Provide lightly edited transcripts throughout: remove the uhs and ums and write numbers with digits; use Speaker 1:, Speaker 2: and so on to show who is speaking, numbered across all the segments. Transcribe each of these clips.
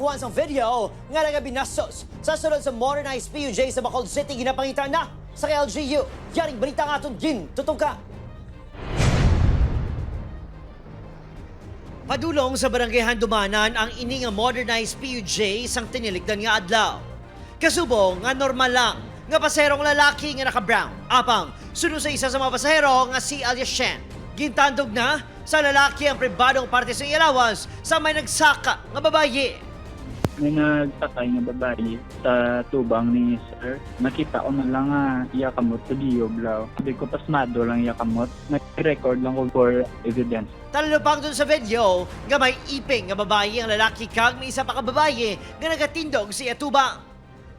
Speaker 1: nakuha sa video nga nagabinastos sa sunod sa modernized PUJ sa Bacolod City ginapangitan na sa LGU. Yaring balita nga itong tutong ka. Padulong sa barangay Handumanan ang ini nga modernized PUJ sang tiniligdan nga adlaw. Kasubong nga normal lang nga pasaherong lalaki nga naka-brown. Apang sunod sa isa sa mga pasahero nga si alias Shen. Gintandog na sa lalaki ang pribadong parte sa allowance sa may nagsaka nga babayi.
Speaker 2: May nagtakay nga babae sa tubang ni sir. Nakita ko na lang nga iya kamot sa Dioblaw. Sabi ko pasmado lang iya kamot. Nag-record lang ko for evidence.
Speaker 1: Talalupang dun sa video nga may iping nga babayi ang lalaki kag may isa pa ka babayi nga nagatindog si Atubang.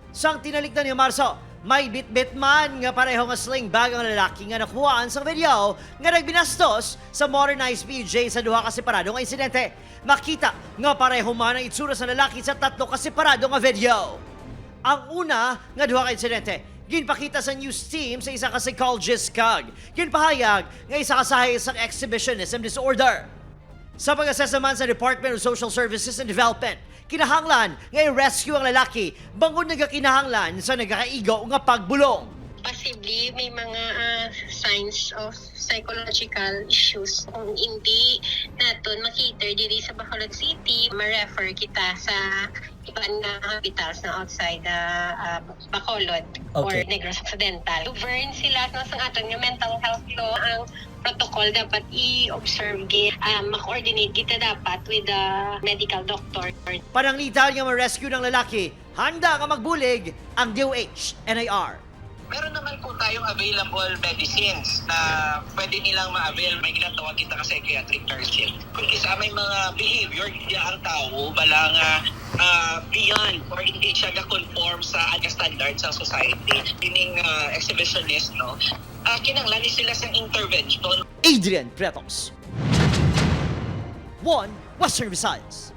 Speaker 1: Sang tinalikdan ni Marso, may bit-bit man nga pareho nga sling bag ang lalaki nga nakuhaan sa video nga nagbinastos sa modernized PUJ sa duha ka separado nga insidente. Makita nga pareho man ang itsura sa lalaki sa tatlo ka separado nga video. Ang una nga duha ka insidente, ginpakita sa news team sa isa ka psychologist kag ginpahayag nga isa ka sahay sa exhibitionism disorder. Sa pag-assess naman sa Department of Social Services and Development, kinahanglan nga i-rescue ang lalaki bangod nagakinahanglan sa nagakaigo nga pagbulong.
Speaker 3: Possibly may mga signs of psychological issues. Kung hindi natin makita diri sa Bacolod City, ma-refer kita sa ibang hospitals na outside Bacolod or Negros Occidental. Govern sila sa aton nga mental health law ang protocol dapat i-observe ma-coordinate kita dapat with the medical doctor.
Speaker 1: Pananglitan nga ma-rescue ng lalaki, handa nga magbulig ang DOH-NIR.
Speaker 4: Meron naman po tayong available medicines na pwede nilang ma-avail. May ginatawag kita ka psychiatric nursing. Kung isa may mga behavior, diya ang tao, bala nga beyond or hindi siya ga-conform sa standards sa society. Meaning exhibitionist, no? Kinanglan sila sa intervention.
Speaker 1: Adrian Pretos. 1 Western Visayas.